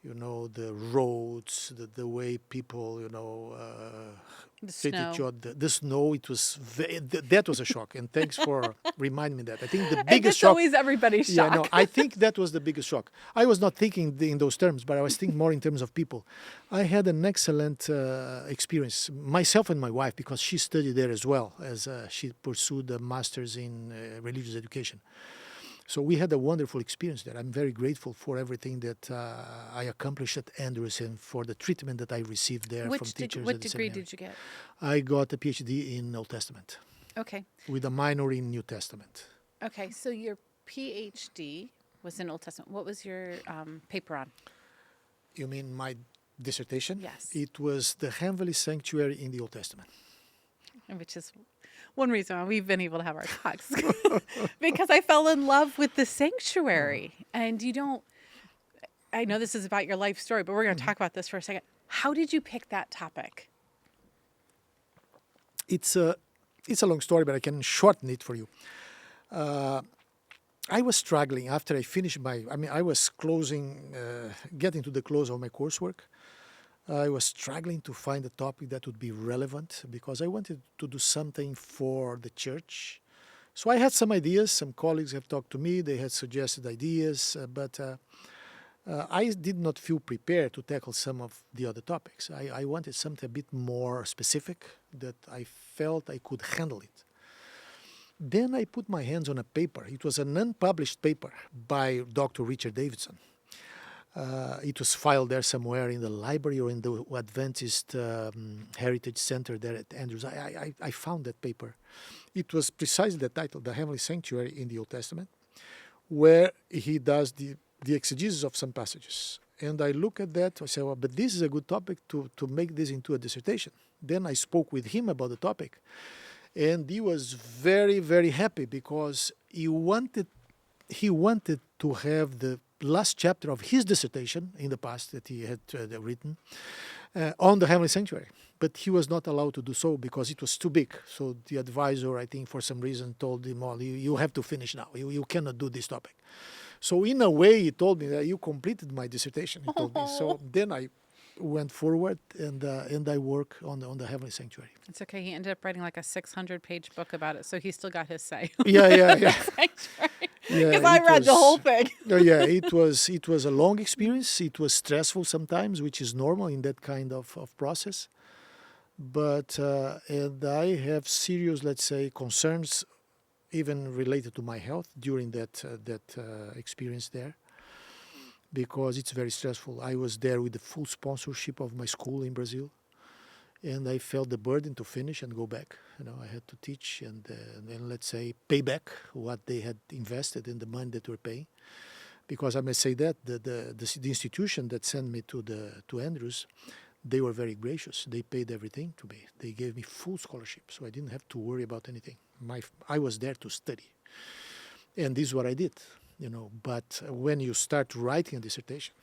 the roads, the way people, The treat snow. each other. The snow, it was that was a shock. And thanks for reminding me that. I think the And biggest that's shock. always everybody's shock. Yeah, no, I think that was the biggest shock. I was not thinking in those terms, but I was thinking more in terms of people. I had an excellent experience, myself and my wife, because she studied there as well, as she pursued a master's in religious education. So we had a wonderful experience there. I'm very grateful for everything that I accomplished at Andrews and for the treatment that I received there from teachers. What at the degree seminary. did you get? I got a PhD in Old Testament Okay. with a minor in New Testament. Okay. So your PhD was in Old Testament. What was your paper on? You mean my dissertation? Yes. It was the Heavenly Sanctuary in the Old Testament. Which is one reason why we've been able to have our talks. Because I fell in love with the sanctuary. And I know this is about your life story, but we're going to talk about this for a second. How did you pick that topic? It's a long story, but I can shorten it for you. I was struggling after I finished I was getting to the close of my coursework. I was struggling to find a topic that would be relevant because I wanted to do something for the church. So I had some ideas. Some colleagues have talked to me. They had suggested ideas, but I did not feel prepared to tackle some of the other topics. I wanted something a bit more specific that I felt I could handle it. Then I put my hands on a paper. It was an unpublished paper by Dr. Richard Davidson. It was filed there somewhere in the library or in the Adventist Heritage Center there at Andrews. I found that paper. It was precisely the title, The Heavenly Sanctuary in the Old Testament, where he does the exegesis of some passages. And I look at that, I say, well, but this is a good topic to make this into a dissertation. Then I spoke with him about the topic. And he was very, very happy because he wanted to have the last chapter of his dissertation in the past that he had written on the heavenly sanctuary. But he was not allowed to do so because it was too big. So the advisor, I think for some reason, told him, well, you have to finish now. You cannot do this topic. So in a way, he told me that you completed my dissertation, he told me. So then I went forward and I work on the heavenly sanctuary. It's okay. He ended up writing like a 600-page book about it, so he still got his say. Yeah. Because I read the whole thing. Yeah, it was a long experience. It was stressful sometimes, which is normal in that kind of process. But and I have serious, let's say, concerns, even related to my health during that experience there, because it's very stressful. I was there with the full sponsorship of my school in Brazil, and I felt the burden to finish and go back. I had to teach and let's say pay back what they had invested in the money that we're paying. Because I must say that the institution that sent me to Andrews, they were very gracious. They paid everything to me. They gave me full scholarship, so I didn't have to worry about anything. I was there to study, and this is what I did. But when you start writing a dissertation,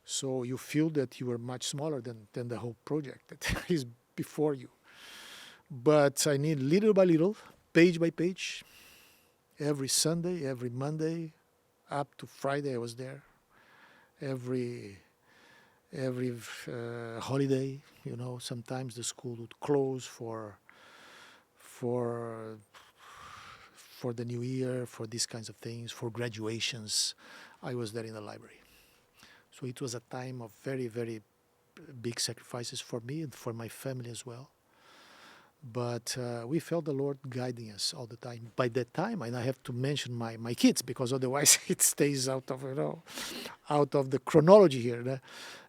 so you feel that you are much smaller than the whole project that is before you. But I need little by little, page by page, every Sunday, every Monday, up to Friday I was there. Every holiday, sometimes the school would close for the new year, for these kinds of things, for graduations. I was there in the library. So it was a time of very, very big sacrifices for me and for my family as well. But we felt the Lord guiding us all the time. By that time, and I have to mention my kids, because otherwise it stays out of the chronology here.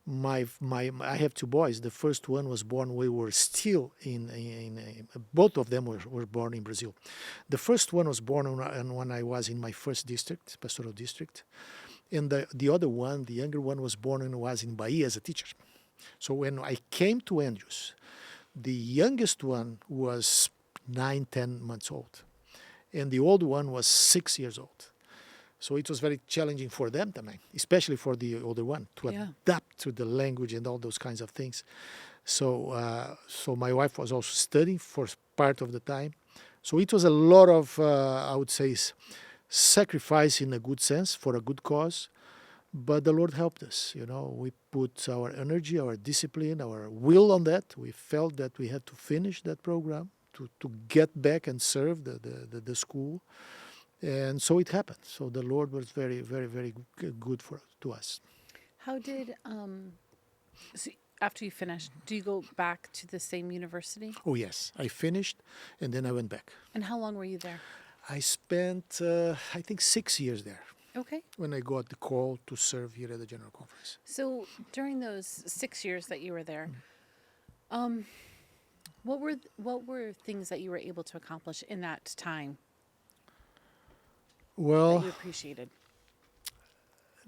I have two boys. The first one was born. We were still in both of them were born in Brazil. The first one was born when I was in my first district, pastoral district, and the other one, the younger one, was born and was in Bahia as a teacher. So when I came to Andrews, the youngest one was 9-10 months old, and the old one was 6 years old. So it was very challenging for them, especially for the older one, to adapt to the language and all those kinds of things. So my wife was also studying for part of the time. So it was a lot of, I would say, sacrifice in a good sense for a good cause. But the Lord helped us. We put our energy, our discipline, our will on that. We felt that we had to finish that program to get back and serve the school. And so it happened. So the Lord was very, very, very good to us. How did, so after you finished, do you go back to the same university? Oh, yes. I finished, and then I went back. And how long were you there? I spent, I think, 6 years there. Okay. When I got the call to serve here at the General Conference. So during those 6 years that you were there, what were things that you were able to accomplish in that time? Well, that you appreciated?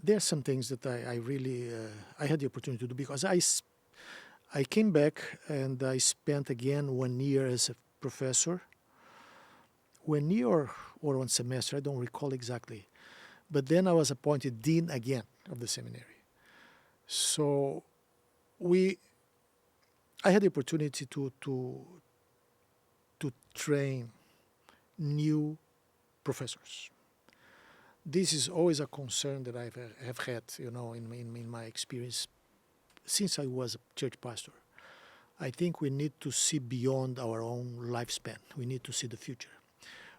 There are some things that I really I had the opportunity to do, because I came back and I spent again 1 year as a professor. 1 year or 1 semester, I don't recall exactly. But then I was appointed dean again of the seminary. So I had the opportunity to train new professors. This is always a concern that I have had, in my experience since I was a church pastor. I think we need to see beyond our own lifespan. We need to see the future.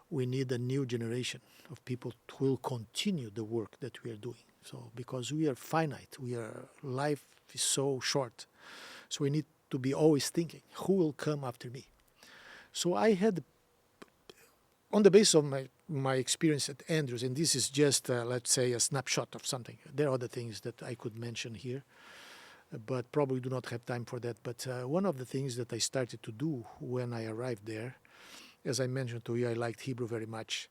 We need a new generation of people who will continue the work that we are doing. So, because we are finite, life is so short. So we need to be always thinking, who will come after me? So I had, on the basis of my experience at Andrews, and this is just, let's say, a snapshot of something. There are other things that I could mention here, but probably do not have time for that. But one of the things that I started to do when I arrived there, as I mentioned to you, I liked Hebrew very much.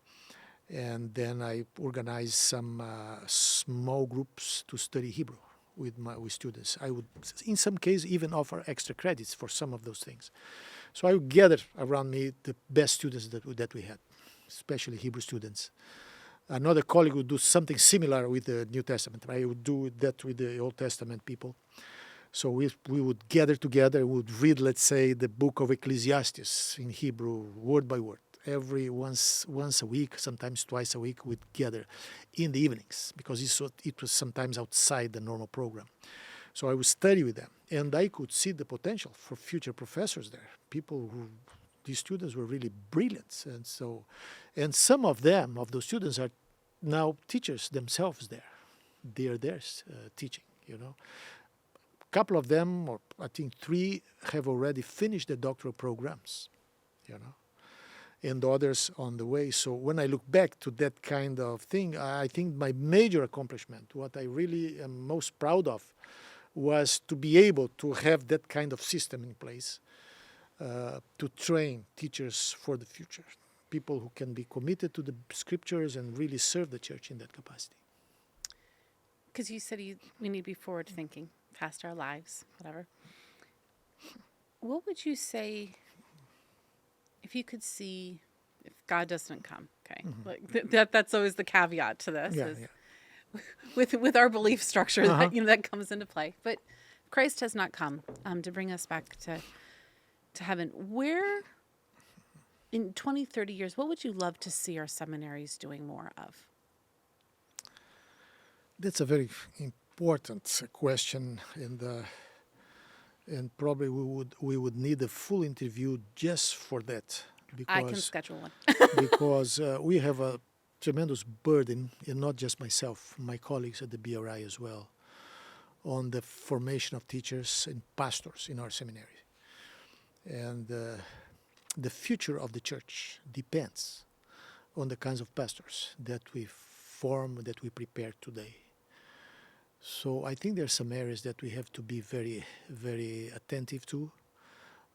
And then I organized some small groups to study Hebrew with students. I would, in some cases, even offer extra credits for some of those things. So I would gather around me the best students that we had, especially Hebrew students. Another colleague would do something similar with the New Testament. I would do that with the Old Testament people. So we would gather together, we would read, let's say, the book of Ecclesiastes in Hebrew, word by word. Every once a week, sometimes twice a week, we'd gather in the evenings because it was sometimes outside the normal program. So I would study with them, and I could see the potential for future professors there. These students were really brilliant, and some of those students are now teachers themselves there. They are there teaching, A couple of them, or I think 3, have already finished their doctoral programs, and others on the way. So when I look back to that kind of thing, I think my major accomplishment, what I really am most proud of, was to be able to have that kind of system in place to train teachers for the future, people who can be committed to the scriptures and really serve the church in that capacity. Because you said we need to be forward thinking, past our lives, whatever. What would you say if you could see if God doesn't come? Okay, that's always the caveat to this. With our belief structure that comes into play. But Christ has not come to bring us back to heaven. Where in 20, 30 years, what would you love to see our seminaries doing more of? That's a very important question, and probably we would need a full interview just for that. Because, I can schedule one. because we have a tremendous burden, and not just myself, my colleagues at the BRI as well, on the formation of teachers and pastors in our seminary. And the future of the church depends on the kinds of pastors that we form, that we prepare today. So I think there are some areas that we have to be very, very attentive to.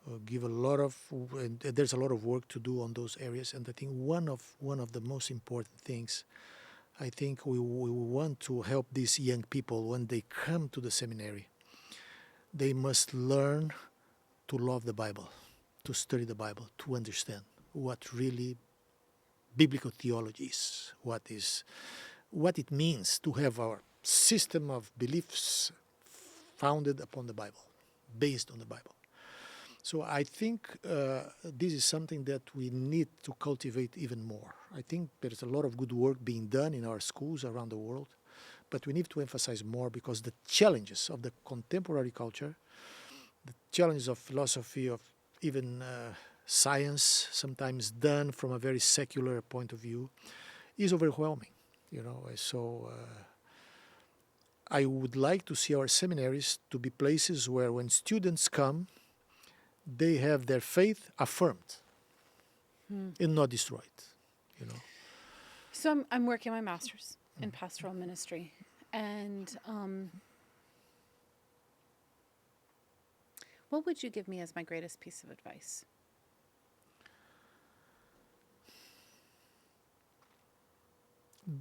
There's a lot of work to do on those areas, and I think one of the most important things, I think we want to help these young people when they come to the seminary. They must learn to love the Bible, to study the Bible, to understand what really biblical theology is, what it means to have our system of beliefs founded upon the Bible, based on the Bible. So I think this is something that we need to cultivate even more. I think there's a lot of good work being done in our schools around the world, but we need to emphasize more because the challenges of the contemporary culture, the challenges of philosophy, of even science, sometimes done from a very secular point of view, is overwhelming. So I would like to see our seminaries to be places where when students come, they have their faith affirmed and not destroyed, So I'm working my master's in pastoral ministry, and what would you give me as my greatest piece of advice?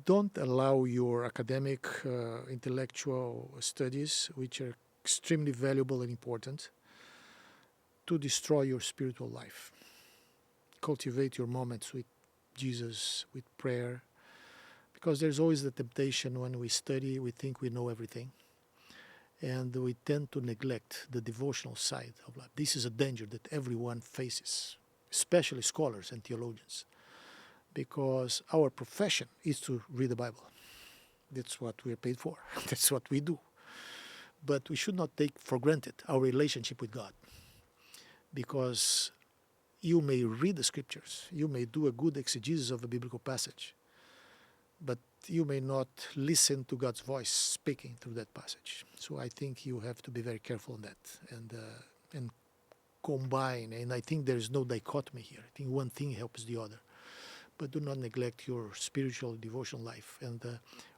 Don't allow your academic, intellectual studies, which are extremely valuable and important, to destroy your spiritual life. Cultivate your moments with Jesus, with prayer, because there's always the temptation when we study, we think we know everything, and we tend to neglect the devotional side of life. This is a danger that everyone faces, especially scholars and theologians, because our profession is to read the Bible. That's what we're paid for. That's what we do. But we should not take for granted our relationship with God, because you may read the scriptures, you may do a good exegesis of a biblical passage, but you may not listen to God's voice speaking through that passage. So I think you have to be very careful on that and combine. And I think there is no dichotomy here. I think one thing helps the other. But do not neglect your spiritual devotional life. And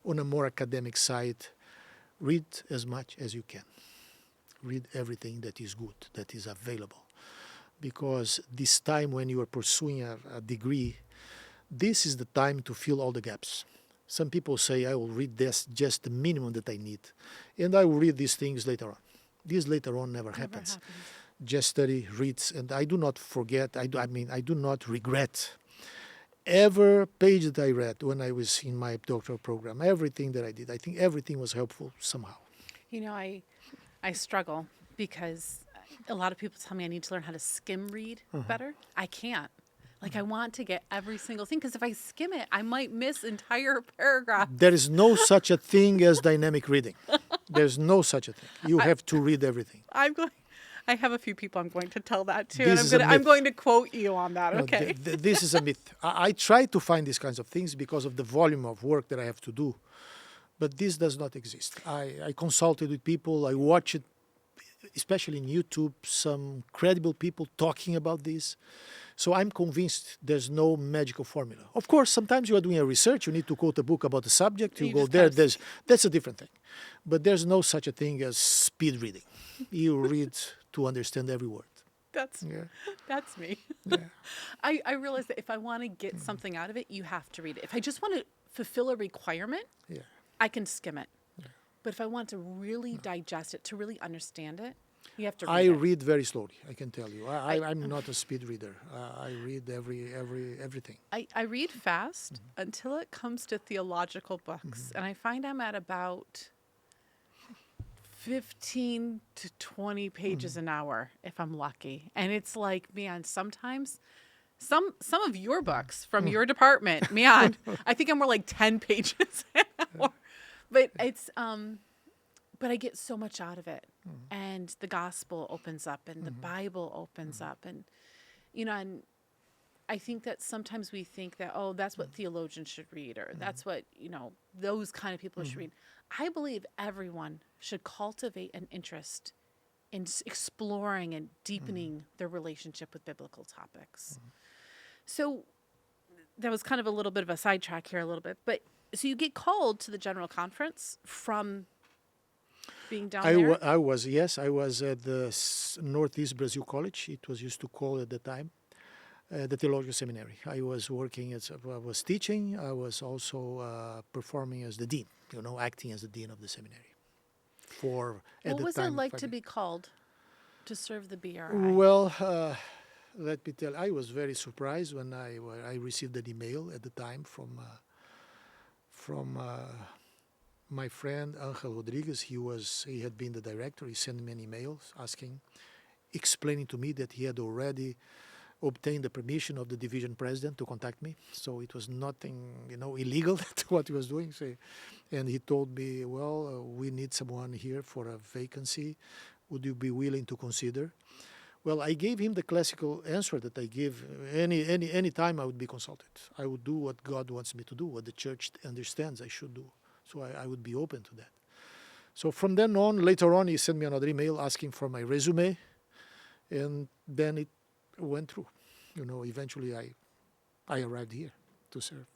on a more academic side, read as much as you can. Read everything that is good, that is available. Because this time when you are pursuing a degree, this is the time to fill all the gaps. Some people say, I will read this, just the minimum that I need. And I will read these things later on. This later on never happens. Just study, read, and I do not forget, I do not regret every page that I read when I was in my doctoral program, everything that I did, I think everything was helpful somehow. You know, I struggle because a lot of people tell me I need to learn how to skim read better. I can't. Like, I want to get every single thing because if I skim it, I might miss entire paragraphs. There is no such a thing as dynamic reading. There's no such a thing. You have to read everything. I have a few people I'm going to tell that to, This is and a I'm myth. going to quote you on that. No, Okay. this is a myth. I try to find these kinds of things because of the volume of work that I have to do. But this does not exist. I consulted with people. I watched, especially in YouTube, some credible people talking about this. So I'm convinced there's no magical formula. Of course, sometimes you are doing a research. You need to quote a book about the subject. You You go just there. kind of That's a different thing. But there's no such a thing as speed reading. You read to understand every word. That's me. Yeah. I realize that if I want to get something out of it, you have to read it. If I just want to fulfill a requirement, Yeah. I can skim it. But if I want to really digest it, to really understand it, you have to read I it. read very slowly. I can tell you. I'm not a speed reader. I read everything. I read fast until it comes to theological books. And I find I'm at about 15 to 20 pages an hour if I'm lucky. And it's like, man, sometimes some of your books from your department, man, I think I'm more like 10 pages an hour. But it's but I get so much out of it. And the gospel opens up and the Bible opens up, and and I think that sometimes we think that, oh, that's what theologians should read, or that's what, those kind of people should read. I believe everyone should cultivate an interest in exploring and deepening their relationship with biblical topics. So that was kind of a little bit of a sidetrack here a little bit, but so you get called to the general conference from being down there? I was at the Northeast Brazil College. It was used to call at the time the theological seminary. I was working I was teaching. I was also performing as the dean. Acting as the dean of the seminary. What was it like to be called to serve the BRI? Well, let me tell you, I was very surprised when I received an email at the time from my friend Angel Rodriguez. He had been the director. He sent me an email explaining to me that he had already obtained the permission of the division president to contact me. So it was nothing, illegal to what he was doing. So, and he told me, well, we need someone here for a vacancy. Would you be willing to consider? Well, I gave him the classical answer that I give any time I would be consulted. I would do what God wants me to do, what the church understands I should do. So I would be open to that. So from then on, later on, he sent me another email asking for my resume, and then it went through. Eventually I arrived here to serve.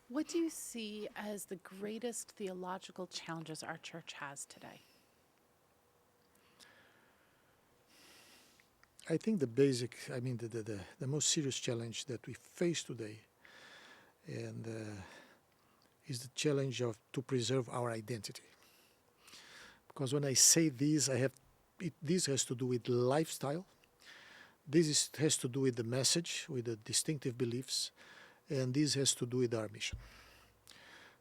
What do you see as the greatest theological challenges our church has today? I think the most serious challenge that we face today and is the challenge to preserve our identity. Because when I say this, this has to do with lifestyle. This has to do with the message, with the distinctive beliefs, and this has to do with our mission.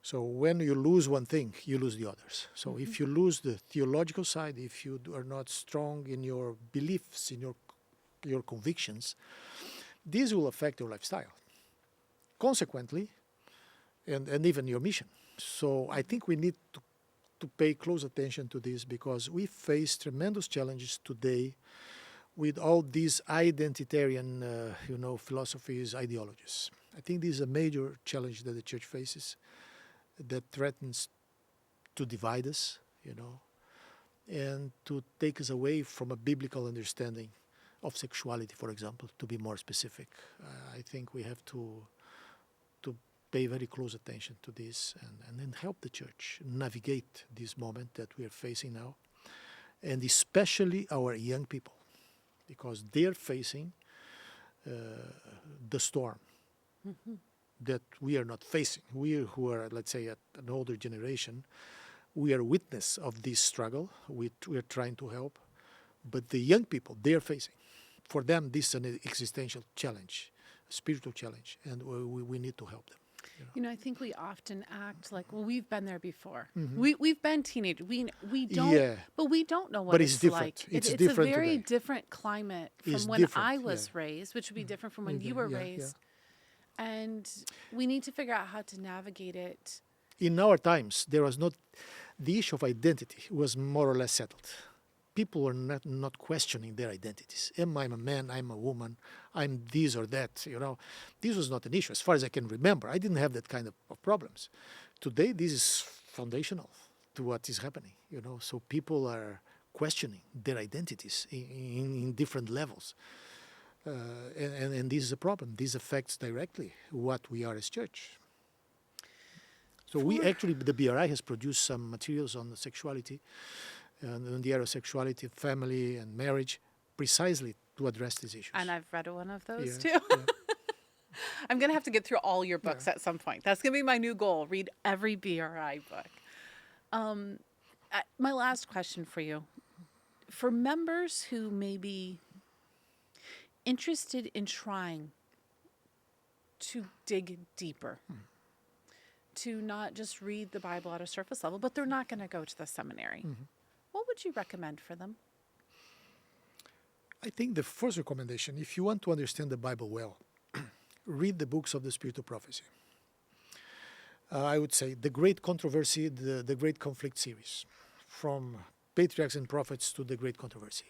So when you lose one thing, you lose the others. So if you lose the theological side, if you are not strong in your beliefs, in your convictions, this will affect your lifestyle. Consequently, and even your mission. So I think we need to pay close attention to this, because we face tremendous challenges today with all these identitarian, philosophies, ideologies. I think this is a major challenge that the church faces that threatens to divide us, and to take us away from a biblical understanding of sexuality, for example, to be more specific. I think we have to pay very close attention to this and then help the church navigate this moment that we are facing now, and especially our young people, because they're facing the storm that we are not facing. We who are, let's say, at an older generation, we are witness of this struggle. We are trying to help, but the young people, they're facing for them, this is an existential challenge, a spiritual challenge, and we need to help them. You know, I think we often act like, well, we've been there before. We've been teenagers. We don't, Yeah. but we don't know what But it's different. like. It's it's different a very today. different climate from It's when different, I was raised, which would be different from when you were raised. And we need to figure out how to navigate it. In our times, there was not the issue of identity was more or less settled. People were not questioning their identities. Am I a man? I'm a woman. I'm this or that. You know, this was not an issue as far as I can remember. I didn't have that kind of problems. Today, this is foundational to what is happening. You know, so people are questioning their identities in different levels, and this is a problem. This affects directly what we are as church. So we actually, the BRI has produced some materials on the sexuality, and on the area of sexuality, family, and marriage, precisely to address these issues. And I've read one of those Yeah, too. I'm going to have to get through all your books at some point. That's going to be my new goal. Read every BRI book. My last question for you. For members who may be interested in trying to dig deeper, to not just read the Bible at a surface level, but they're not going to go to the seminary, what would you recommend for them? I think the first recommendation, if you want to understand the Bible well, read the books of the Spirit of Prophecy. I would say the Great Controversy, the Great Conflict series, from Patriarchs and Prophets to the Great Controversy.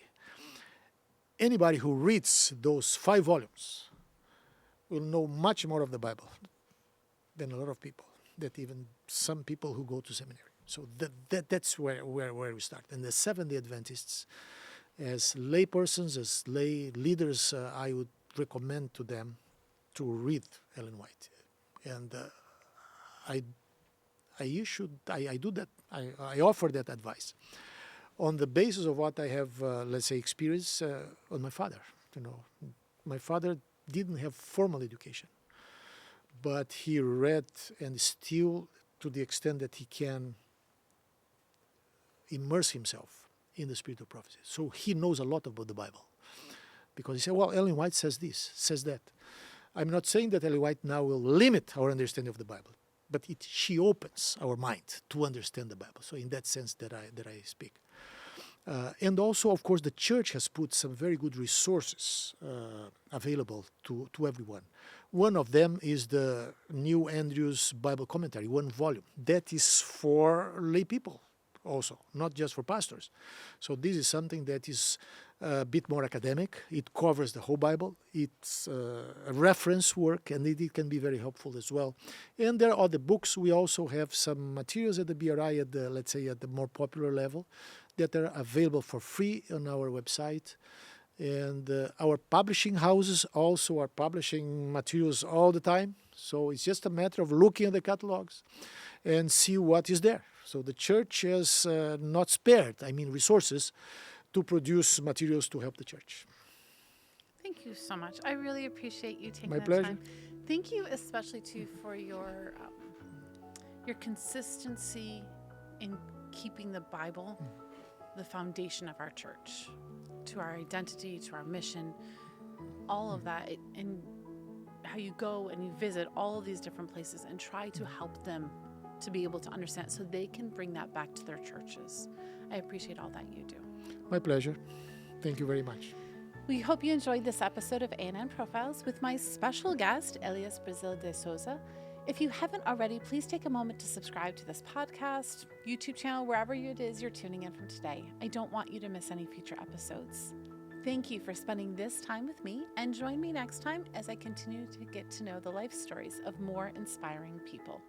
Anybody who reads those 5 volumes will know much more of the Bible than a lot of people, that even some people who go to seminary. So that's where we start. And the Seventh-day Adventists, as lay persons, as lay leaders, I would recommend to them to read Ellen White. And I do that. I offer that advice on the basis of what I have, let's say, experienced on my father. You know, my father didn't have formal education, but he read and still, to the extent that he can, immerse himself in the Spirit of Prophecy. So he knows a lot about the Bible, because he said, well, Ellen White says this, says that. I'm not saying that Ellen White now will limit our understanding of the Bible, but she opens our mind to understand the Bible. So in that sense that I speak. And also, of course, the church has put some very good resources available to everyone. One of them is the New Andrews Bible Commentary, 1 volume. That is for lay people also, not just for pastors. So this is something that is a bit more academic. It covers the whole Bible. It's a reference work, and it can be very helpful as well. And there are other books. We also have some materials at the BRI at the, let's say, at the more popular level, that are available for free on our website. And our publishing houses also are publishing materials all the time. So it's just a matter of looking at the catalogs and see what is there. So the church has not spared, resources to produce materials to help the church. Thank you so much. I really appreciate you taking My the pleasure. time. Thank you especially too for your consistency in keeping the Bible the foundation of our church, to our identity, to our mission, all of that, and how you go and you visit all of these different places and try to help them to be able to understand so they can bring that back to their churches. I appreciate all that you do. My pleasure. Thank you very much. We hope you enjoyed this episode of A&N Profiles with my special guest, Elias Brasil de Souza. If you haven't already, please take a moment to subscribe to this podcast, YouTube channel, wherever it is you're tuning in from today. I don't want you to miss any future episodes. Thank you for spending this time with me, and join me next time as I continue to get to know the life stories of more inspiring people.